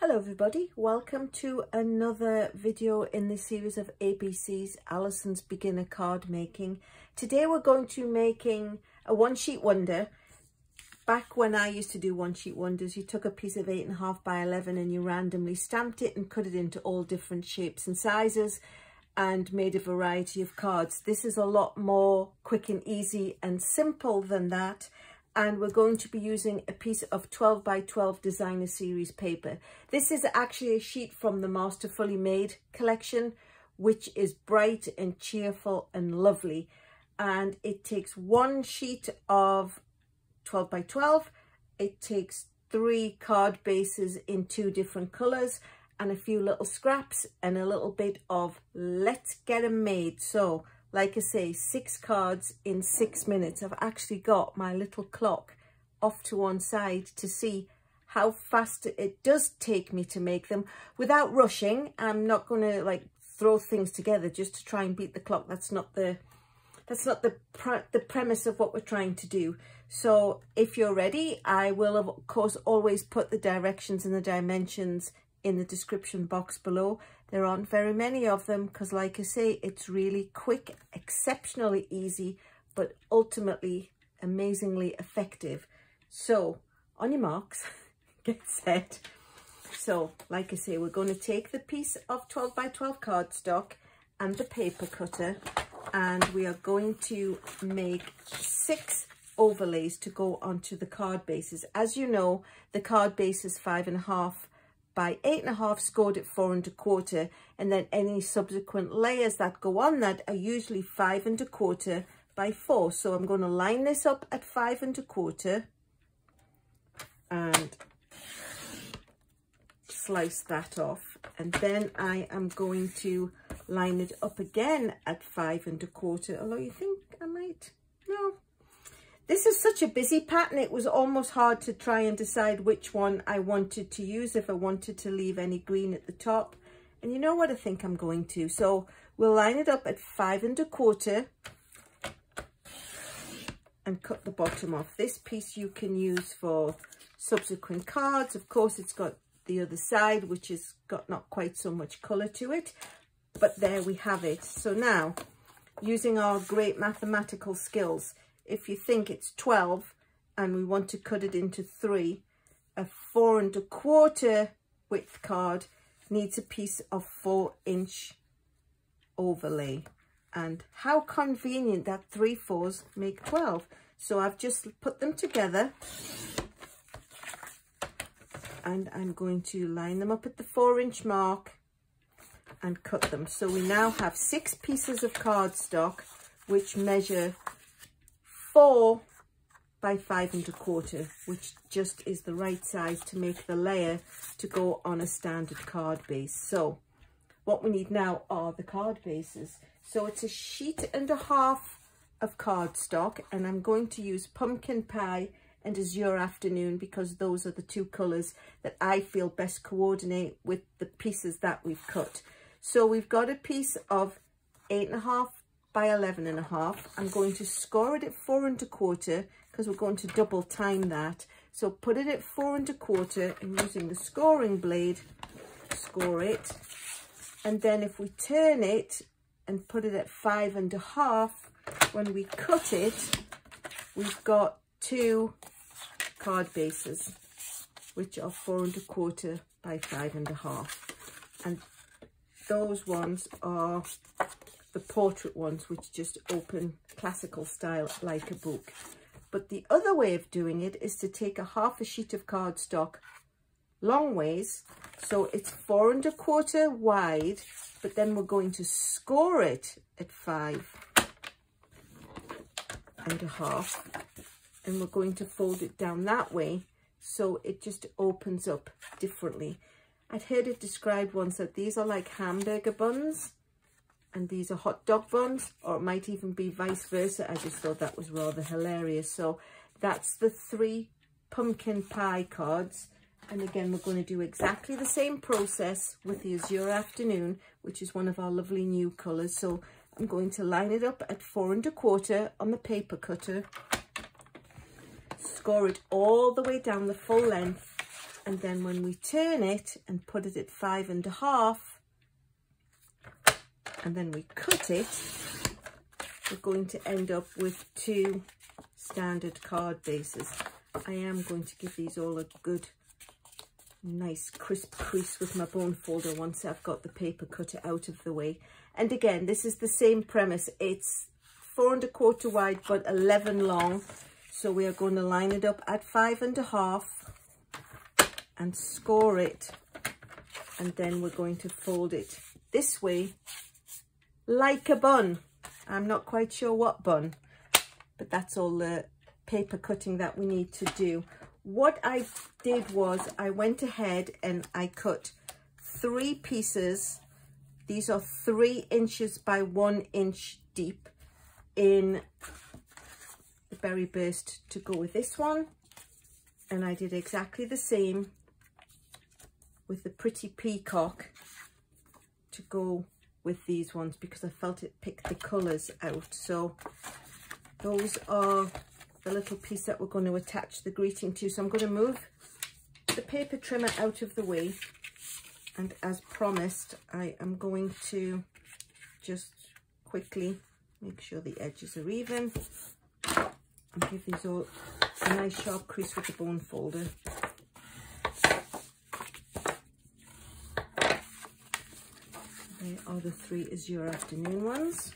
Hello everybody, welcome to another video in this series of ABC's Alyson's Beginner Card Making. Today we're going to be making a one sheet wonder. Back when I used to do one sheet wonders, you took a piece of 8.5 by 11 and you randomly stamped it and cut it into all different shapes and sizes and made a variety of cards. This is a lot more quick and easy and simple than that. And we're going to be using a piece of 12 by 12 designer series paper. This is actually a sheet from the Masterfully Made collection, which is bright and cheerful and lovely. And it takes one sheet of 12 by 12. It takes 3 card bases in 2 different colors and a few little scraps and a little bit of let's get 'em made. So like I say, 6 cards in 6 minutes. I've actually got my little clock off to one side to see how fast it does take me to make them without rushing. I'm not going to like throw things together just to try and beat the clock. That's not the premise of what we're trying to do. So if you're ready, I will of course always put the directions and the dimensions in the description box below. There aren't very many of them because, like I say, it's really quick, exceptionally easy, but ultimately amazingly effective. So on your marks, get set. So like I say, we're going to take the piece of 12 by 12 cardstock and the paper cutter, and we are going to make 6 overlays to go onto the card bases. As you know, the card base is 5.5 by 8.5, scored at 4 1/4, and then any subsequent layers that go on that are usually 5 1/4 by 4. So I'm going to line this up at 5 1/4 and slice that off, and then I am going to line it up again at 5 1/4. Although you think I might, no. This is such a busy pattern, it was almost hard to try and decide which one I wanted to use, if I wanted to leave any green at the top. And you know what, I think I'm going to. So we'll line it up at 5 1/4 and cut the bottom off. This piece you can use for subsequent cards. Of course, it's got the other side, which has got not quite so much colour to it. But there we have it. So now, using our great mathematical skills, if you think it's 12 and we want to cut it into 3, a 4 1/4 width card needs a piece of 4-inch overlay. And how convenient that 3 4s make 12. So I've just put them together and I'm going to line them up at the 4-inch mark and cut them. So we now have 6 pieces of cardstock which measure 4 by 5 1/4, which just is the right size to make the layer to go on a standard card base. So what we need now are the card bases. So it's a sheet and a half of cardstock, and I'm going to use Pumpkin Pie and Azure Afternoon because those are the 2 colours that I feel best coordinate with the pieces that we've cut. So we've got a piece of 8.5 by 11.5. I'm going to score it at 4 1/4 because we're going to double time that. So put it at 4 1/4 and using the scoring blade, score it. And then if we turn it and put it at 5 1/2, when we cut it, we've got 2 card bases, which are 4 1/4 by 5 1/2. And those ones are the portrait ones, which just open classical style like a book. But the other way of doing it is to take a half a sheet of cardstock long ways, so it's 4 1/4 wide, but then we're going to score it at 5 1/2, and we're going to fold it down that way so it just opens up differently. I'd heard it described once that these are like hamburger buns and these are hot dog buns, or it might even be vice versa. I just thought that was rather hilarious. So that's the 3 pumpkin pie cards. And again, we're going to do exactly the same process with the Azure Afternoon, which is one of our lovely new colours. So I'm going to line it up at 4 1/4 on the paper cutter, score it all the way down the full length, And then when we turn it and put it at 5.5, and then we cut it, we're going to end up with 2 standard card bases. I am going to give these all a good, nice crisp crease with my bone folder once I've got the paper cutter out of the way. And again, this is the same premise. It's 4¼ wide but 11 long. So we are going to line it up at 5.5 and score it. And then we're going to fold it this way like a bun. I'm not quite sure what bun, but that's all the paper cutting that we need to do. What I did was I went ahead and I cut 3 pieces. These are 3 inches by 1 inch deep in the berry burst to go with this one. And I did exactly the same with the Pretty Peacock to go with these ones, because I felt it picked the colours out. So those are the little piece that we're going to attach the greeting to. So I'm going to move the paper trimmer out of the way, and as promised, I am going to just quickly make sure the edges are even and give these all a nice sharp crease with the bone folder. There are the 3 Azure Afternoon ones.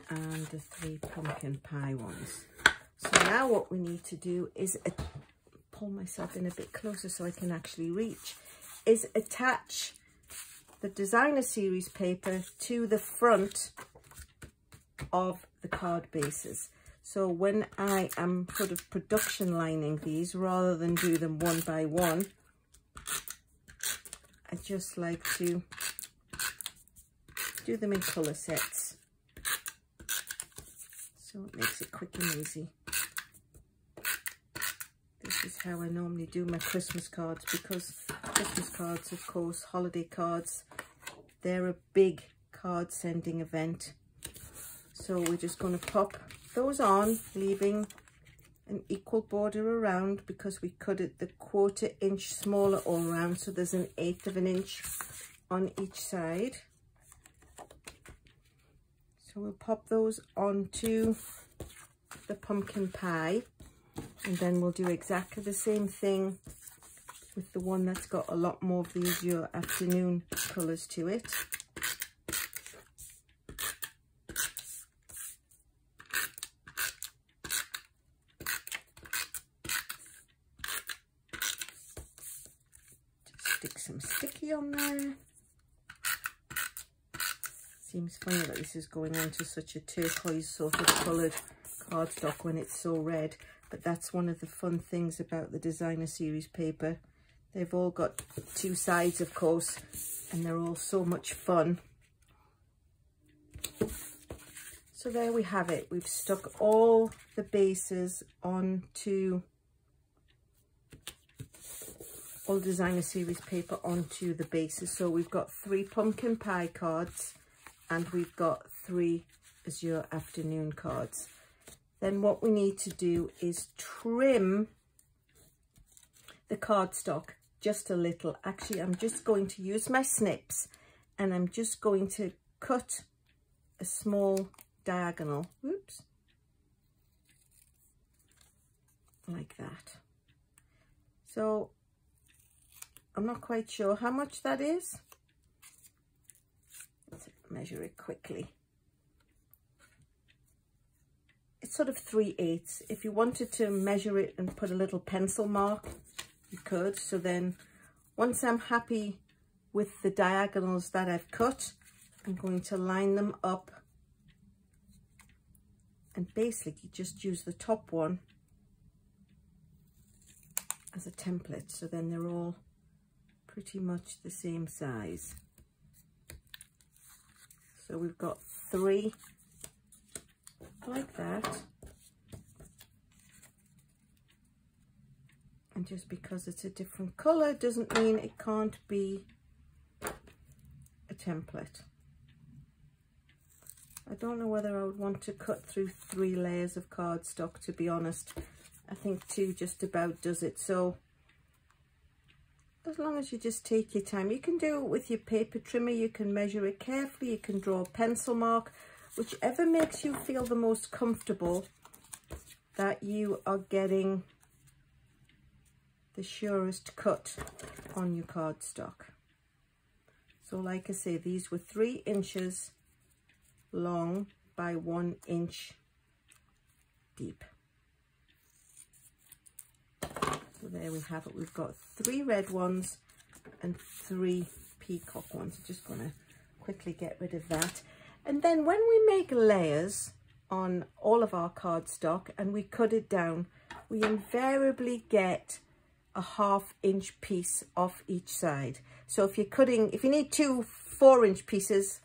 And the 3 pumpkin pie ones. So now what we need to do is pull myself in a bit closer so I can actually reach, is attach the designer series paper to the front of the card bases. So when I am sort of production lining these, rather than do them one by one, I just like to do them in colour sets. So it makes it quick and easy. This is how I normally do my Christmas cards, because Christmas cards, of course, holiday cards, they're a big card sending event. So we're just going to pop those on, leaving an equal border around, because we cut it the 1/4 inch smaller all around, so there's an 1/8 of an inch on each side. So we'll pop those onto the pumpkin pie, and then we'll do exactly the same thing with the one that's got a lot more of the Azure Afternoon colours to it. Stick some sticky on there. Seems funny that this is going on to such a turquoise sort of coloured cardstock when it's so red, but that's one of the fun things about the designer series paper. They've all got 2 sides, of course, and they're all so much fun. So there we have it. We've stuck all the bases onto all designer series paper onto the bases. So we've got 3 pumpkin pie cards and we've got 3 Azure Afternoon cards. Then what we need to do is trim the cardstock just a little. Actually, I'm just going to use my snips and I'm just going to cut a small diagonal, oops, like that. So I'm not quite sure how much that is. Let's measure it quickly. It's sort of 3/8. If you wanted to measure it and put a little pencil mark, you could. So then once I'm happy with the diagonals that I've cut, I'm going to line them up and basically just use the top one as a template. So then they're all pretty much the same size. So we've got 3 like that. And just because it's a different colour doesn't mean it can't be a template. I don't know whether I would want to cut through 3 layers of cardstock, to be honest. I think 2 just about does it. So as long as you just take your time, you can do it with your paper trimmer, you can measure it carefully, you can draw a pencil mark, whichever makes you feel the most comfortable that you are getting the surest cut on your cardstock. So like I say, these were 3 inches long by 1 inch deep. So there we have it. We've got 3 red ones and 3 peacock ones. I'm just going to quickly get rid of that. And then when we make layers on all of our cardstock and we cut it down, we invariably get a 1/2 inch piece off each side. So if you're cutting, if you need 2 4-inch pieces,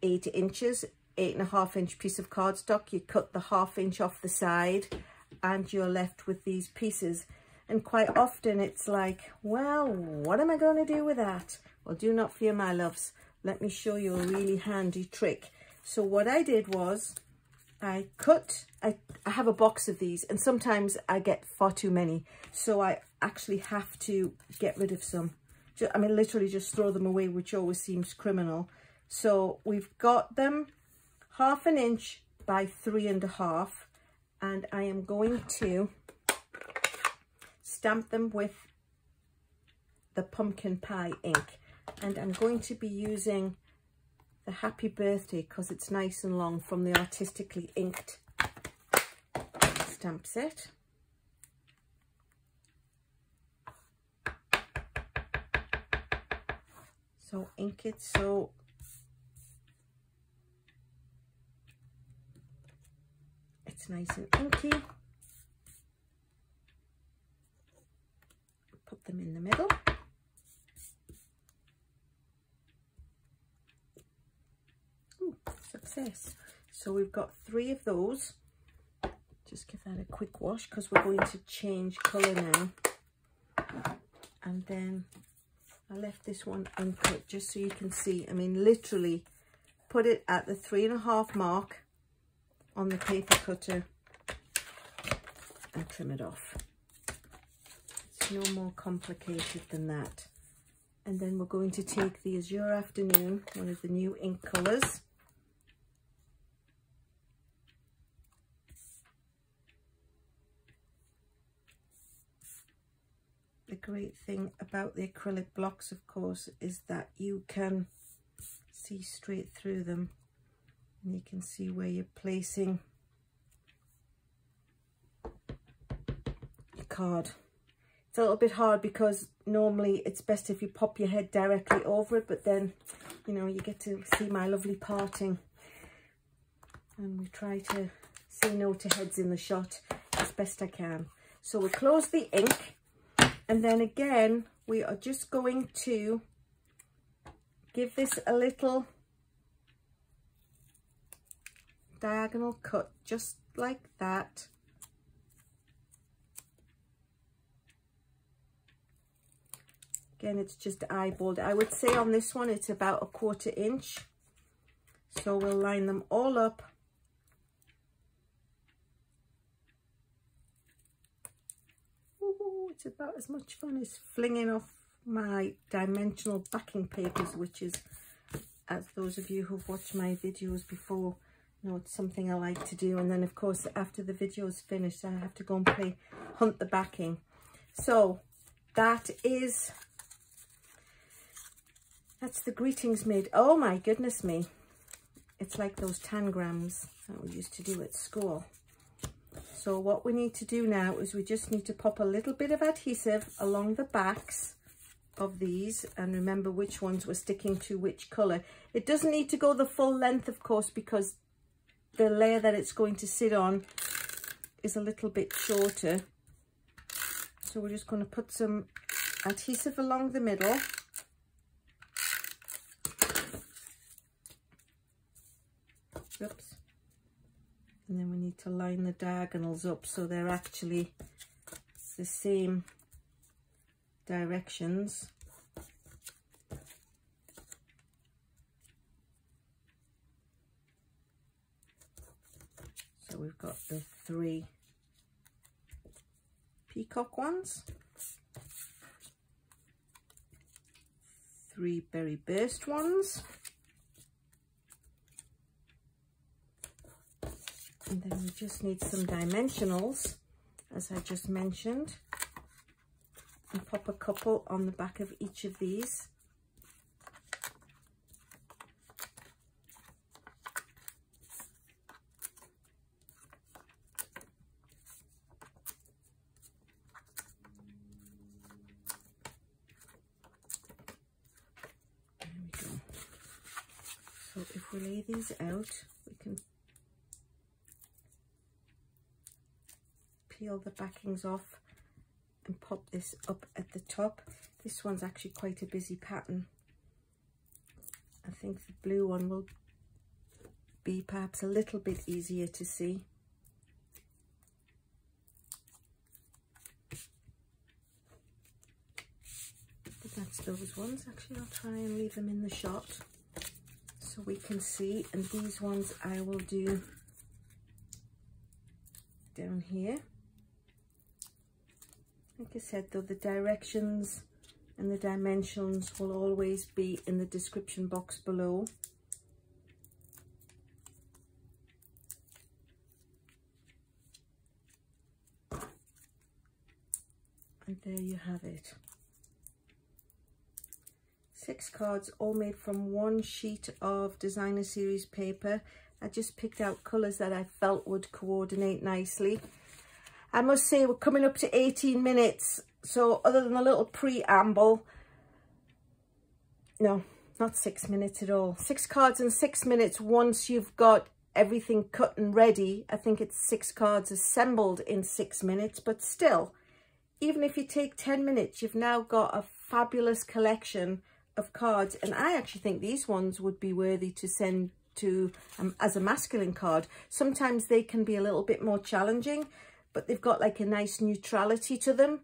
8 inches, 8.5 inch piece of cardstock, you cut the 1/2 inch off the side and you're left with these pieces. And quite often it's like, well, what am I going to do with that? Well, do not fear, my loves. Let me show you a really handy trick. So what I did was I have a box of these, and sometimes I get far too many. So I actually have to get rid of some. I mean, literally just throw them away, which always seems criminal. So we've got them 1/2 inch by 3.5, and I am going to stamp them with the pumpkin pie ink, and I'm going to be using the Happy Birthday because it's nice and long from the Artistically Inked stamp set. So ink it so it's nice and inky. Put them in the middle. Ooh, success. So we've got 3 of those. Just give that a quick wash because we're going to change colour now. And then I left this one uncut just so you can see. I mean, literally put it at the 3.5 mark on the paper cutter and trim it off. It's no more complicated than that. And then we're going to take the Azure Afternoon, one of the new ink colours. The great thing about the acrylic blocks, of course, is that you can see straight through them, and you can see where you're placing your card. It's a little bit hard because normally it's best if you pop your head directly over it, but then, you know, you get to see my lovely parting. And we try to say no to heads in the shot as best I can. So we'll close the ink, and then again, we are just going to give this a little diagonal cut, just like that. Again, it's just eyeballed. I would say on this one, it's about a 1/4 inch. So we'll line them all up. Ooh, it's about as much fun as flinging off my dimensional backing papers, which is, as those of you who've watched my videos before know, it's something I like to do. And then, of course, after the video is finished, I have to go and hunt the backing. So that's the greetings made. Oh my goodness me. It's like those tangrams that we used to do at school. So what we need to do now is we just need to pop a little bit of adhesive along the backs of these, and remember which ones we're sticking to which colour. It doesn't need to go the full length, of course, because the layer that it's going to sit on is a little bit shorter. So we're just going to put some adhesive along the middle. Oops. And then we need to line the diagonals up so they're actually the same directions. So we've got the 3 peacock ones, 3 berry burst ones, and then we just need some dimensionals, as I just mentioned, and pop a couple on the back of each of these. So if we lay these out, we can peel the backings off and pop this up at the top. This one's actually quite a busy pattern. I think the blue one will be perhaps a little bit easier to see. But that's those ones. Actually, I'll try and leave them in the shot so we can see. And these ones I will do down here. Like I said though, the directions and the dimensions will always be in the description box below. And there you have it. 6 cards, all made from 1 sheet of designer series paper. I just picked out colours that I felt would coordinate nicely. I must say we're coming up to 18 minutes. So other than a little preamble, no, not 6 minutes at all. 6 cards in 6 minutes once you've got everything cut and ready. I think it's 6 cards assembled in 6 minutes, but still, even if you take 10 minutes, you've now got a fabulous collection of cards. And I actually think these ones would be worthy to send to as a masculine card. Sometimes they can be a little bit more challenging, but they've got like a nice neutrality to them,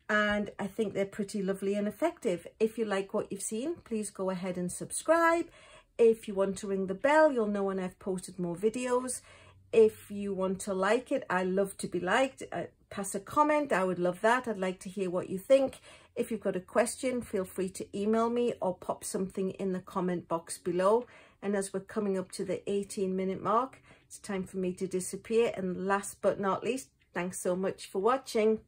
and I think they're pretty lovely and effective. If you like what you've seen, please go ahead and subscribe. If you want to ring the bell, you'll know when I've posted more videos. If you want to like it, I love to be liked. Pass a comment, I would love that. I'd like to hear what you think. If you've got a question, feel free to email me or pop something in the comment box below. And as we're coming up to the 18-minute mark, it's time for me to disappear. And last but not least, thanks so much for watching.